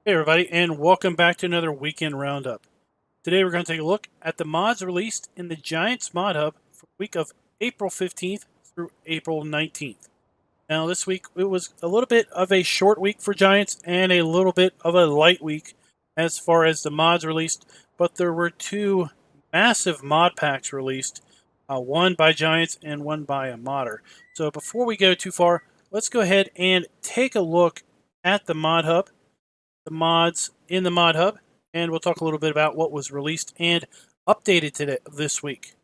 Hey everybody, and welcome back to another weekend roundup. Today we're going to take a look at the mods released in the Giants Mod Hub for the week of April 15th through April 19th. Now this week it was a little bit of a short week for Giants and a little bit of a light week as far as the mods released, but there were two massive mod packs released, one by Giants and one by a modder. So before we go too far, let's go ahead and take a look at the Mod Hub, the mods in the Mod Hub, and we'll talk a little bit about what was released and updated today this week.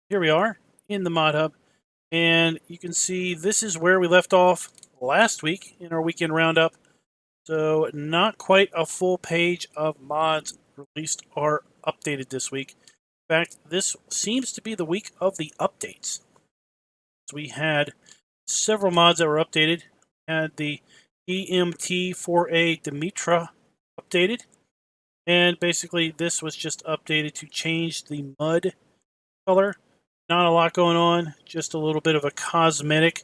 Here we are in the Mod Hub, and you can see this is where we left off last week in our weekend roundup. So not quite a full page of mods released or updated this week. In fact, this seems to be the week of the updates. So we had several mods that were updated. We had the EMT4A Dimitra updated, and basically this was just updated to change the mud color. Not a lot going on, just a little bit of a cosmetic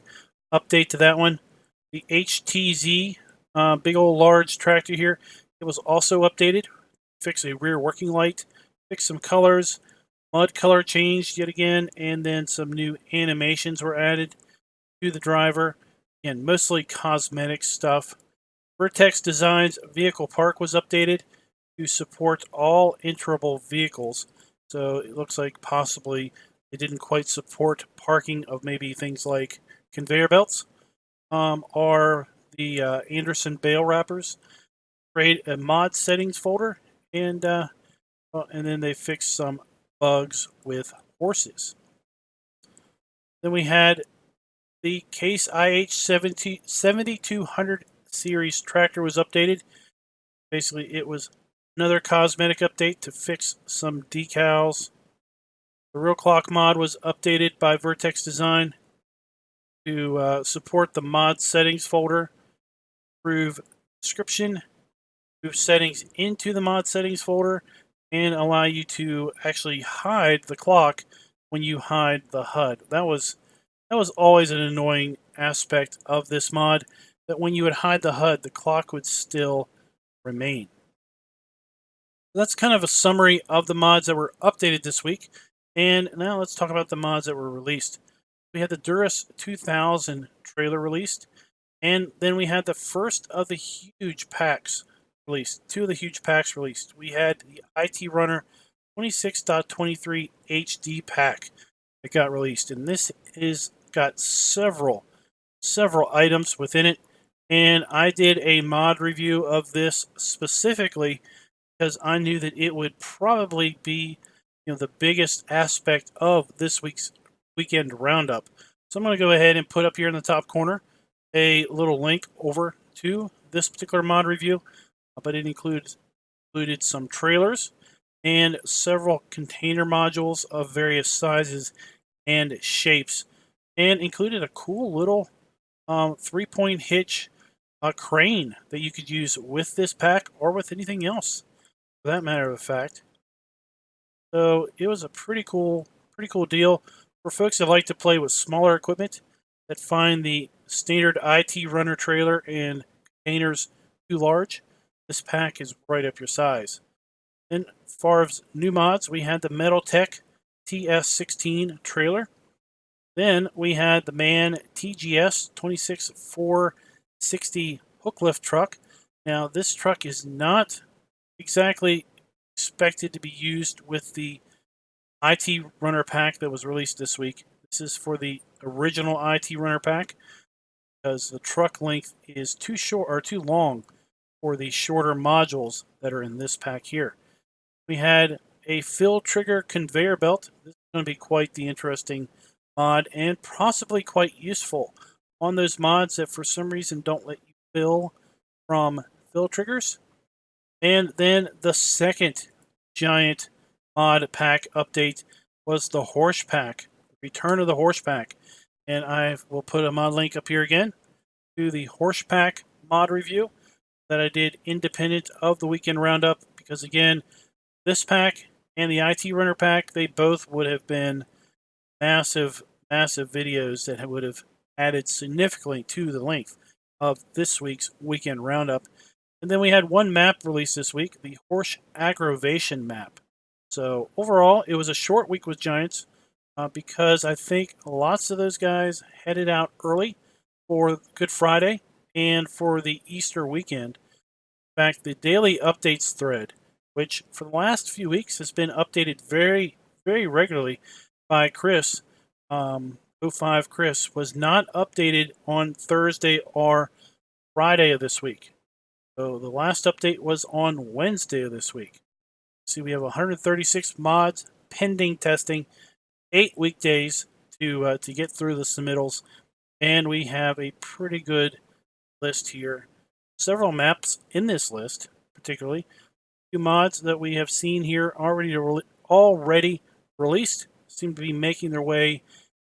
update to that one. The HTZ, big old large tractor here, it was also updated. Fix a rear working light, fix some colors, mud color changed yet again, and then some new animations were added to the driver. Again, mostly cosmetic stuff. Vertex Designs vehicle park was updated to support all enterable vehicles. So it looks like possibly it didn't quite support parking of maybe things like conveyor belts or the Anderson bale wrappers. Create a mod settings folder, and then they fixed some bugs with horses. Then we had the Case IH 7200 series tractor was updated. Basically, it was another cosmetic update to fix some decals. The Real Clock mod was updated by Vertex Design to support the mod settings folder, improve description, move settings into the mod settings folder, and allow you to actually hide the clock when you hide the HUD. That was always an annoying aspect of this mod, that when you would hide the HUD, the clock would still remain. That's kind of a summary of the mods that were updated this week. And now let's talk about the mods that were released. We had the Duras 2000 trailer released, and then we had the first of the huge packs released. Two of the huge packs released. We had the IT Runner 26.23 HD pack that got released, and this is got several items within it. And I did a mod review of this specifically because I knew that it would probably be, the biggest aspect of this week's weekend roundup. So I'm going to go ahead and put up here in the top corner a little link over to this particular mod review, but it included some trailers and several container modules of various sizes and shapes, and included a cool little 3-point hitch crane that you could use with this pack or with anything else, for that matter of fact. So it was a pretty cool deal for folks that like to play with smaller equipment, that find the standard IT runner trailer and containers too large. This pack is right up your size. Then, as far as new mods, we had the Metaltech TS16 trailer. Then we had the MAN TGS 26460 hook lift truck. Now, this truck is not exactly expected to be used with the IT Runner pack that was released this week. This is for the original IT Runner pack because the truck length is too short or too long for the shorter modules that are in this pack here. We had a fill trigger conveyor belt. This is going to be quite the interesting mod and possibly quite useful on those mods that for some reason don't let you fill from fill triggers. And then the second giant mod pack update was the horse pack, the return of the horse pack. And I will put a mod link up here again to the horse pack mod review that I did independent of the weekend roundup, because again, this pack and the IT Runner pack, they both would have been massive videos that would have added significantly to the length of this week's weekend roundup. And then we had one map released this week, the Horse Aggravation map. So overall, it was a short week with Giants because I think lots of those guys headed out early for Good Friday and for the Easter weekend. In fact, the daily updates thread, which for the last few weeks has been updated very, very regularly by Chris, 05 Chris, was not updated on Thursday or Friday of this week. So the last update was on Wednesday of this week. See, we have 136 mods pending testing, 8 weekdays to get through the submittals, and we have a pretty good list here. Several maps in this list, particularly few mods that we have seen here already released, seem to be making their way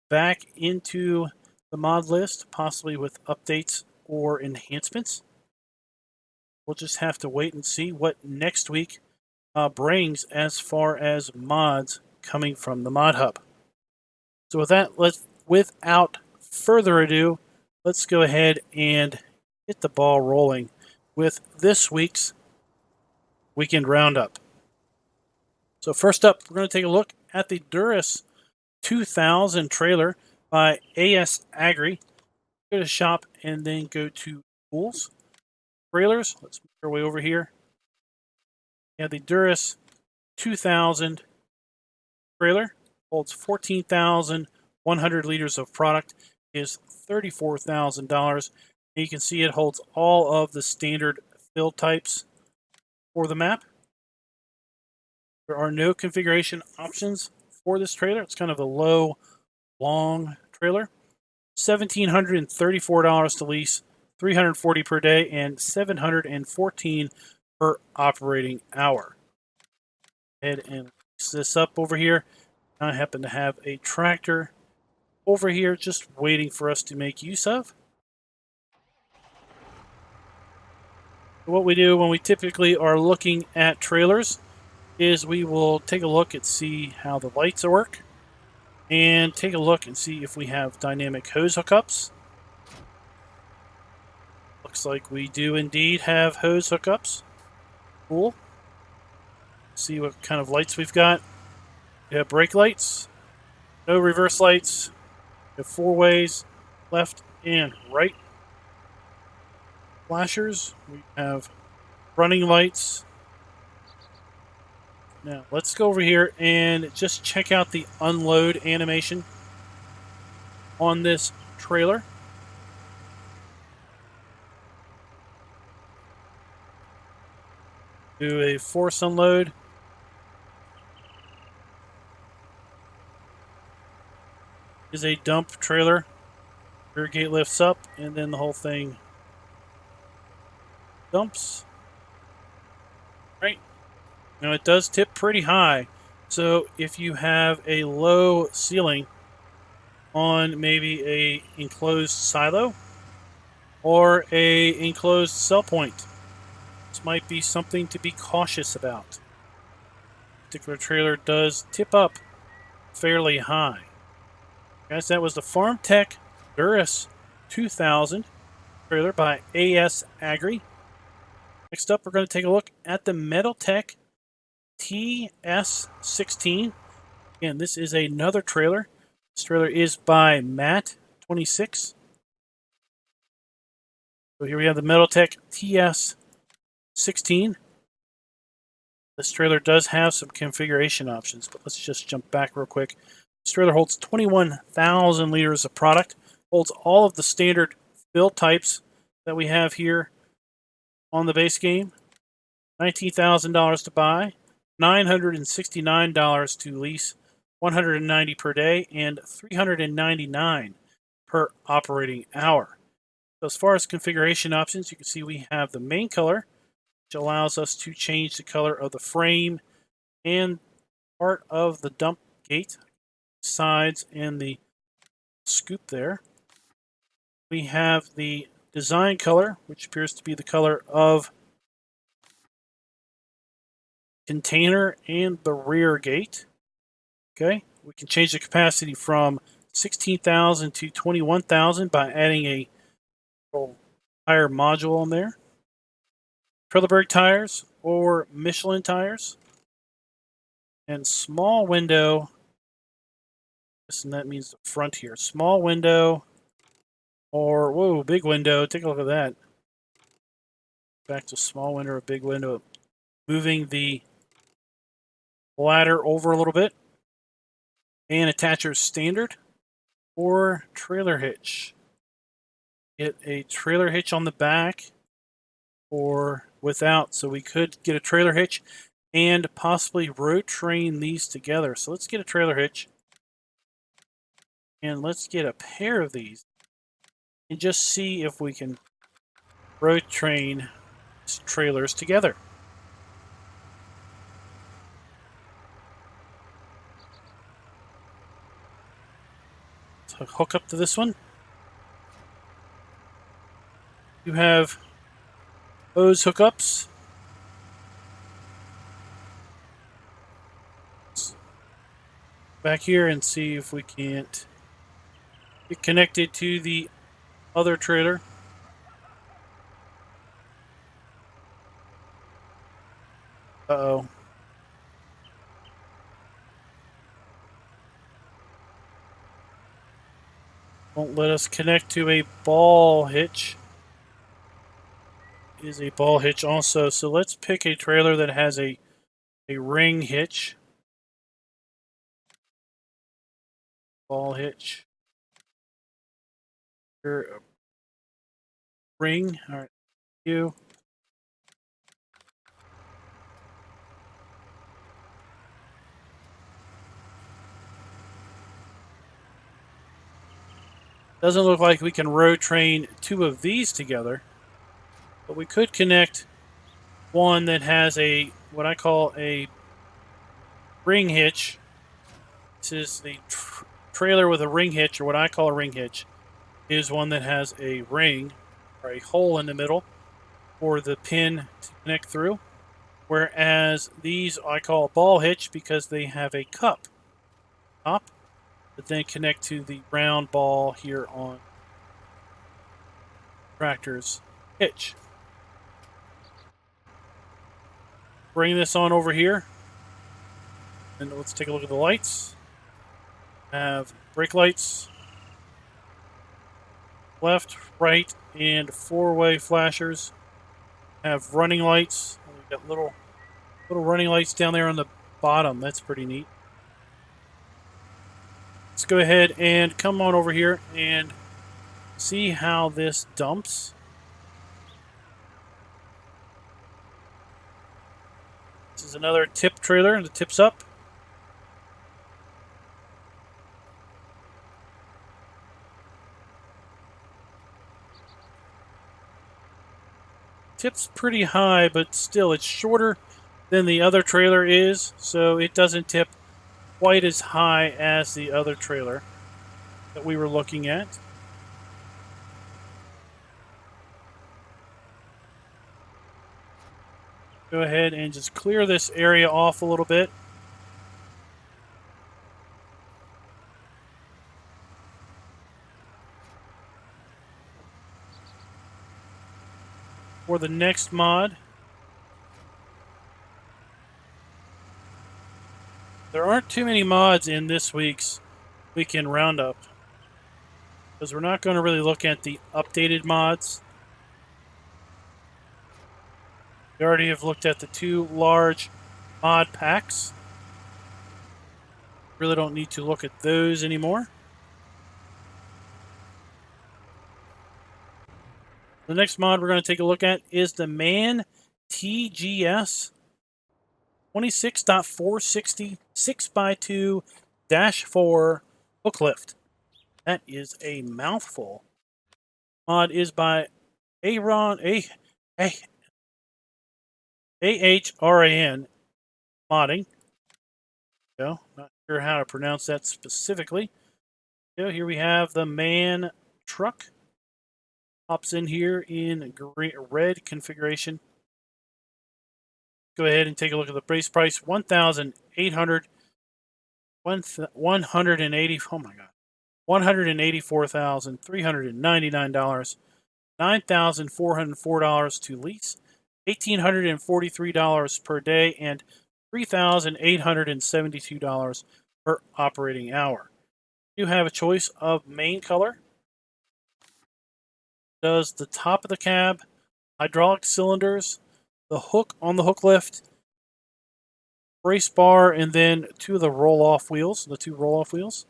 back into the mod list, possibly with updates or enhancements. We'll just have to wait and see what next week brings as far as mods coming from the mod hub. So with that, without further ado, let's go ahead and get the ball rolling with this week's weekend roundup. So first up, we're going to take a look at the Duras 2000 trailer by AS Agri. Go to shop and then go to tools, trailers. Let's make our way over here. Yeah, the Duras 2000 trailer holds 14,100 liters of product, is $34,000. And you can see it holds all of the standard fill types for the map. There are no configuration options for this trailer. It's kind of a low, long trailer. $1,734 to lease, $340 per day, and $714 per operating hour. Go ahead and lease this up over here. I happen to have a tractor over here just waiting for us to make use of. What we do when we typically are looking at trailers is we will take a look and see how the lights work, and take a look and see if we have dynamic hose hookups. Looks like we do indeed have hose hookups. Cool. See what kind of lights we've got. We have brake lights, no reverse lights. We have 4 ways, left and right. Flashers. We have running lights. Now let's go over here and just check out the unload animation on this trailer. Do a force unload. Is a dump trailer. Rear gate lifts up and then the whole thing dumps. Right. Now it does tip pretty high. So if you have a low ceiling on maybe a enclosed silo or a enclosed cell point, this might be something to be cautious about. This particular trailer does tip up fairly high. Guys, that was the FarmTech Duras 2000 trailer by AS Agri. Next up, we're going to take a look at the Metaltech TS16. Again, this is another trailer. This trailer is by Matt26. So here we have the Metaltech TS16. This trailer does have some configuration options, but let's just jump back real quick. This trailer holds 21,000 liters of product, holds all of the standard fill types that we have here on the base game. $19,000 to buy, $969 to lease, $190 per day, and $399 per operating hour. So as far as configuration options, you can see we have the main color, which allows us to change the color of the frame and part of the dump gate, sides, and the scoop there. We have the design color, which appears to be the color of container and the rear gate. Okay, we can change the capacity from 16,000 to 21,000 by adding a little higher module on there. Trelleborg tires or Michelin tires. And small window, and that means the front here. Small window or, whoa, big window. Take a look at that. Back to small window or big window. Moving the ladder over a little bit. And attacher standard or trailer hitch. Get a trailer hitch on the back or without. So we could get a trailer hitch and possibly road train these together. So let's get a trailer hitch. And let's get a pair of these and just see if we can road train trailers together. So hook up to this one. You have hose hookups. Let's back here and see if we can't get connected to the other trailer. Uh-oh. Won't let us connect to a ball hitch. It is a ball hitch also. So let's pick a trailer that has a ring hitch. Ball hitch. Here, ring. All right. You. Doesn't look like we can road train two of these together, but we could connect one that has a, what I call a ring hitch. This is the trailer with a ring hitch, or what I call a ring hitch, is one that has a ring or a hole in the middle for the pin to connect through. Whereas these I call a ball hitch because they have a cup top that then connect to the round ball here on tractor's hitch. Bring this on over here. And let's take a look at the lights. Have brake lights. Left, right, and four-way flashers. Have running lights. We've got little running lights down there on the bottom. That's pretty neat. Let's go ahead and come on over here and see how this dumps. This is another tip trailer, and the tip's up. Tip's pretty high, but still it's shorter than the other trailer is, so it doesn't tip quite as high as the other trailer that we were looking at. Go ahead and just clear this area off a little bit. For the next mod, there aren't too many mods in this week's weekend roundup because we're not going to really look at the updated mods. We already have looked at the two large mod packs. Really don't need to look at those anymore. The next mod we're going to take a look at is the Man TGS 26.460 6x2-4 hook lift. That is a mouthful. Mod is by AHRAN modding. So, not sure how to pronounce that specifically. So here we have the Man truck. Pops in here in red configuration. Go ahead and take a look at the base price. $1,880. Oh my God. $184,399. $9,404 to lease. $1,843 per day and $3,872 per operating hour. You have a choice of main color. Does the top of the cab, hydraulic cylinders, the hook on the hook lift, brace bar, and then two of the roll-off wheels, the two roll-off wheels.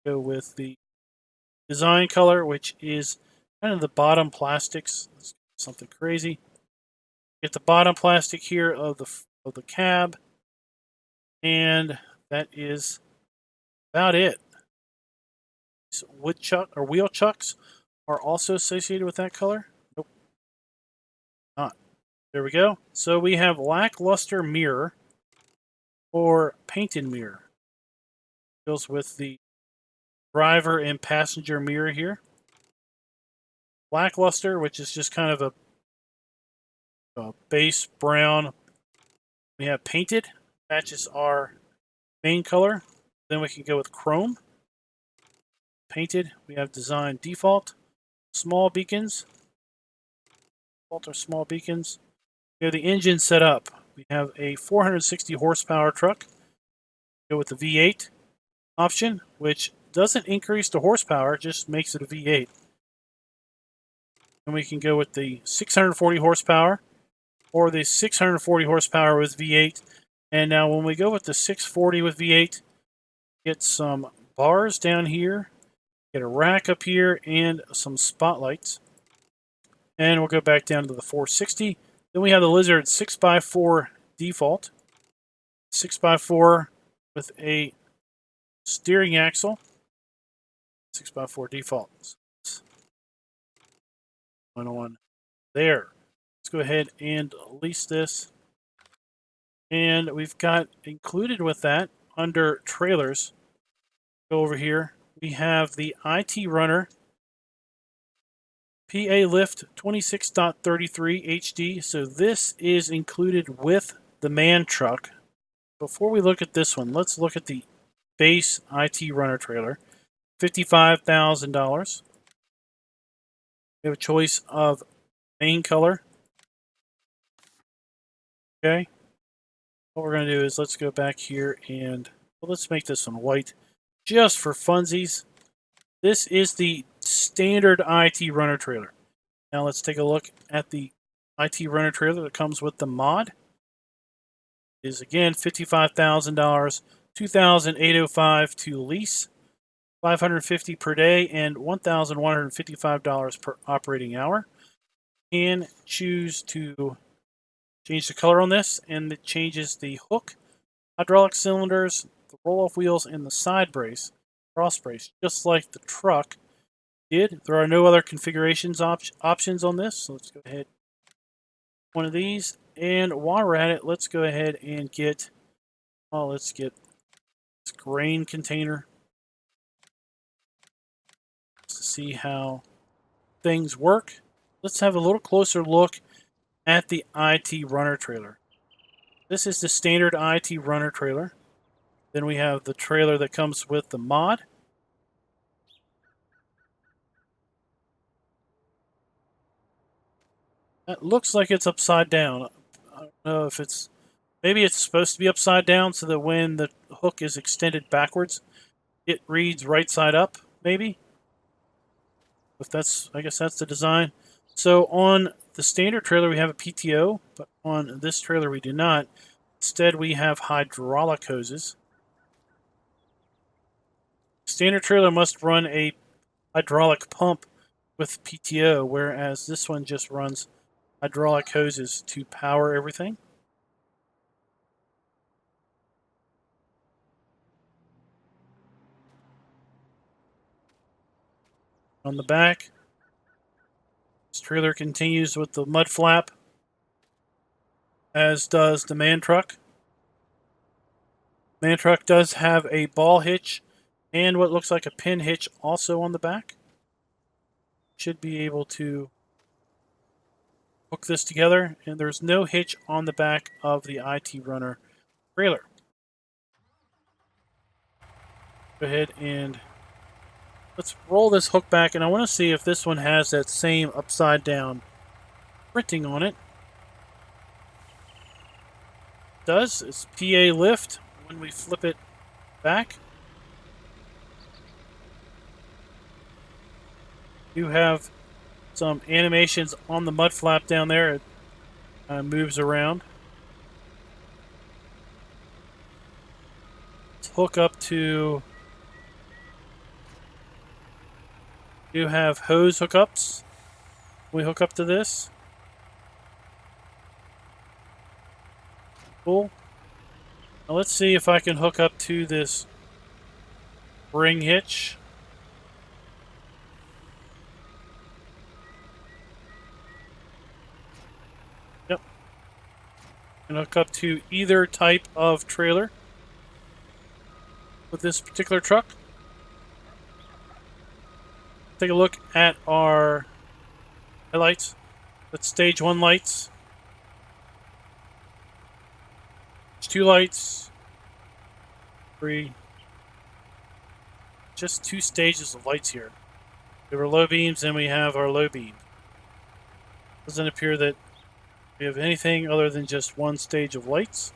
Go with the design color, which is kind of the bottom plastics, something crazy. Get the bottom plastic here of the cab, and that is about it. Wood chuck or wheel chucks are also associated with that color. Nope, not. There we go. So we have lackluster mirror or painted mirror. Goes with the driver and passenger mirror here. Lackluster, which is just kind of a base brown. We have painted, matches our main color. Then we can go with chrome. Painted, we have design default. Small beacons. Default or small beacons. We have the engine set up. We have a 460 horsepower truck. Go with the V8 option, which doesn't increase the horsepower, just makes it a V8. And we can go with the 640 horsepower or the 640 horsepower with V8. And now when we go with the 640 with V8, get some bars down here, get a rack up here, and some spotlights. And we'll go back down to the 460. Then we have the Lizard 6x4 default. 6x4 with a steering axle. 6x4 default. On there. Let's go ahead and lease this. And we've got included with that under trailers. Go over here. We have the IT Runner PA Lift 26.33 HD. So this is included with the man truck. Before we look at this one, let's look at the base IT Runner trailer. $55,000. We have a choice of main color. Okay. What we're going to do is let's go back here and let's make this one white just for funsies. This is the standard IT Runner trailer. Now let's take a look at the IT Runner trailer that comes with the mod. It is again $55,000, $2,805 to lease, $550 per day, and $1,155 per operating hour. And choose to change the color on this, and it changes the hook, hydraulic cylinders, the roll-off wheels, and the side brace, cross brace, just like the truck did. There are no other configurations options on this, so let's go ahead one of these. And while we're at it, let's go ahead and get, well, let's get this grain container to see how things work. Let's have a little closer look at the IT Runner trailer. This is the standard IT Runner trailer. Then we have the trailer that comes with the mod. That looks like it's upside down. I don't know if it's, maybe it's supposed to be upside down so that when the hook is extended backwards, it reads right side up, maybe. If that's, I guess that's the design. So on the standard trailer, we have a PTO, but on this trailer, we do not. Instead, we have hydraulic hoses. Standard trailer must run a hydraulic pump with PTO, whereas this one just runs hydraulic hoses to power everything. On the back, this trailer continues with the mud flap, as does the man truck. Man truck does have a ball hitch and what looks like a pin hitch also on the back. Should be able to hook this together, and there's no hitch on the back of the IT Runner trailer. Go ahead and let's roll this hook back, and I want to see if this one has that same upside down printing on it. does is PA lift when we flip it back. You have some animations on the mud flap down there. It moves around. Let's hook up to. You have hose hookups. We hook up to this. Cool. Now let's see if I can hook up to this ring hitch. Yep. And hook up to either type of trailer with this particular truck. Take a look at our headlights. That's stage 1 lights. Stage 2 lights. 3. Just 2 stages of lights here. We have our low beams and we have our low beam. Doesn't appear that we have anything other than just 1 stage of lights.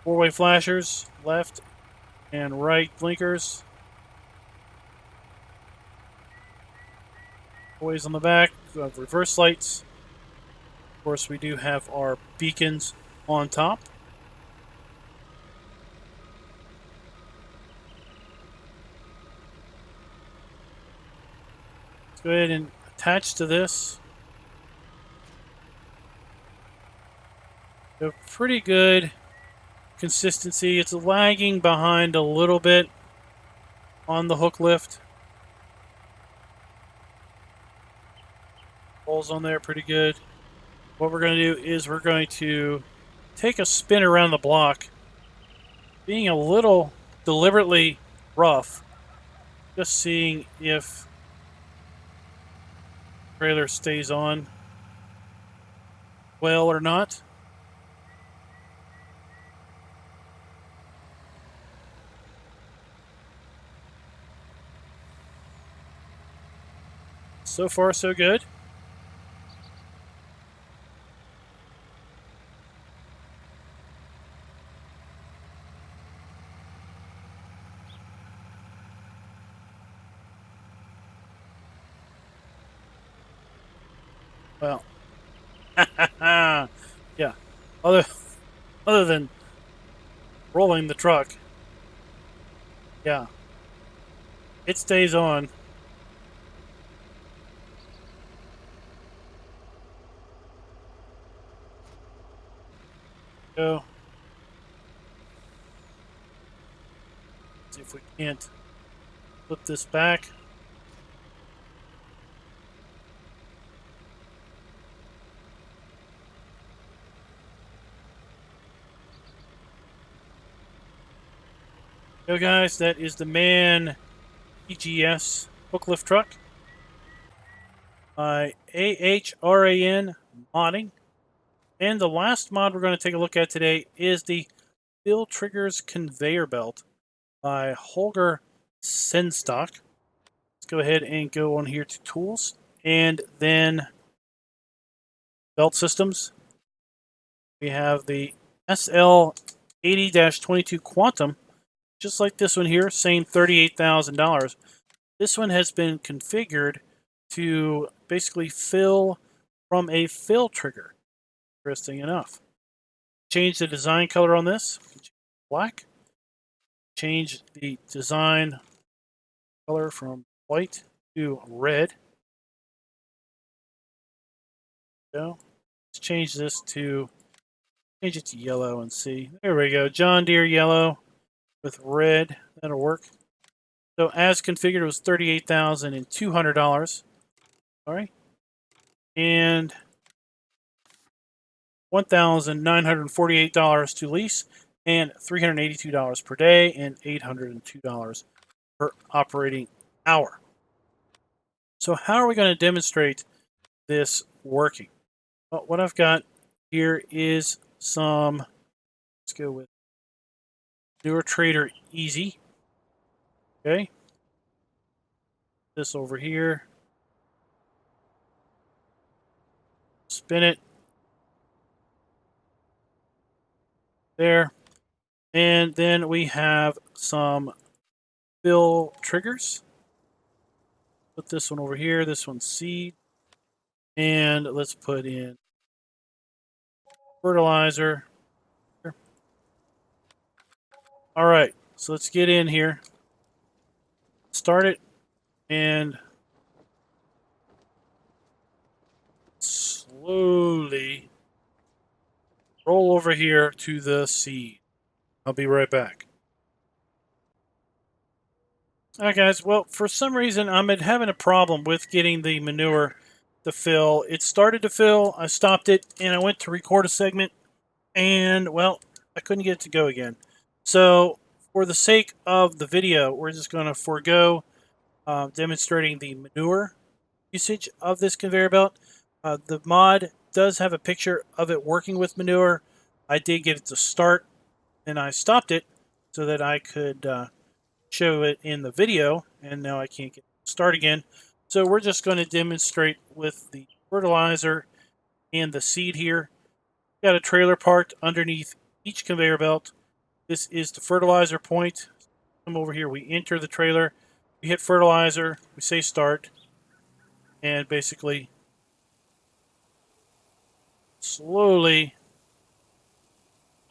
4-way flashers, left and right blinkers. 4 ways on the back. We have reverse lights. Of course, we do have our beacons on top. Let's go ahead and attach to this. We have pretty good consistency. It's lagging behind a little bit on the hook lift. Holes on there pretty good. What we're going to do is we're going to take a spin around the block, being a little deliberately rough, just seeing if the trailer stays on well or not. So far, so good. Well, yeah. Other than rolling the truck, yeah, it stays on. So, see if we can't flip this back. So, guys, that is the MAN EGS hook lift truck by AHRAN Modding. And the last mod we're going to take a look at today is the Bill Triggers Conveyor Belt by Holger Senstock. Let's go ahead and go on here to Tools and then Belt Systems. We have the SL80-22 Quantum, just like this one here, same $38,000. This one has been configured to basically fill from a fill trigger. Interesting enough. Change the design color on this. Black. Change the design color from white to red. So let's change this to yellow and see. There we go. John Deere yellow with red. That'll work. So as configured, it was $38,200. All right. And $1,948 to lease, and $382 per day, and $802 per operating hour. So how are we going to demonstrate this working? Well, what I've got here is some, let's go with Newer Trader Easy. Okay. This over here. Spin it. there. And then we have some fill triggers. Put this one over here. This one's seed. And let's put in fertilizer. All right, so let's get in here. Start it and slowly roll over here to the seed. I'll be right back. All right, guys. Well, for some reason, I'm having a problem with getting the manure to fill. It started to fill. I stopped it, and I went to record a segment, and, well, I couldn't get it to go again. So, for the sake of the video, we're just going to forego demonstrating the manure usage of this conveyor belt. The mod does have a picture of it working with manure. I did get it to start, and I stopped it so that I could show it in the video, and now I can't get it to start again. So we're just going to demonstrate with the fertilizer and the seed here. Got a trailer parked underneath each conveyor belt. This is the fertilizer point. Come over here, we enter the trailer, we hit fertilizer, we say start, and basically slowly,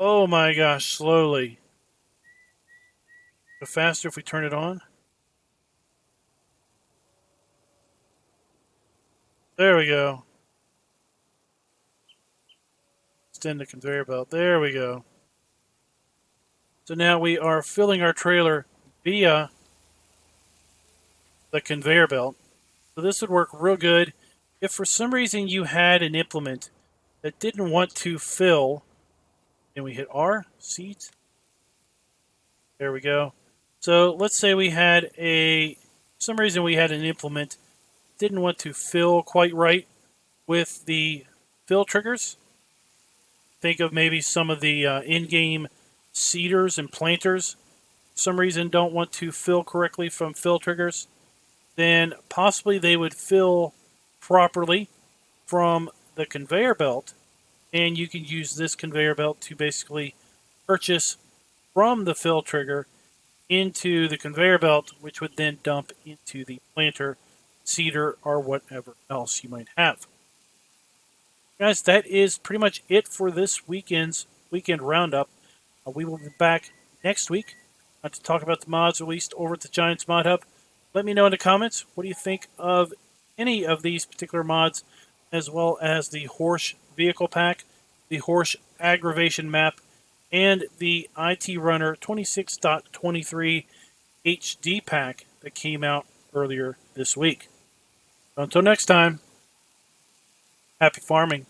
oh my gosh, slowly. Go faster if we turn it on. There we go. Extend the conveyor belt. There we go. So now we are filling our trailer via the conveyor belt. So this would work real good if for some reason you had an implement that didn't want to fill. And we hit R, seeds. There we go. So let's say we had for some reason we had an implement that didn't want to fill quite right with the fill triggers. Think of maybe some of the in-game seeders and planters for some reason don't want to fill correctly from fill triggers. Then possibly they would fill properly from the conveyor belt, and you can use this conveyor belt to basically purchase from the fill trigger into the conveyor belt, which would then dump into the planter, seeder, or whatever else you might have. Guys, that is pretty much it for this weekend roundup. We will be back next week to talk about the mods released over at the Giants Mod Hub. Let me know in the comments, what do you think of any of these particular mods, as well as the Horse Vehicle Pack, the Horse Aggravation Map, and the IT Runner 26.23 HD Pack that came out earlier this week. Until next time, happy farming.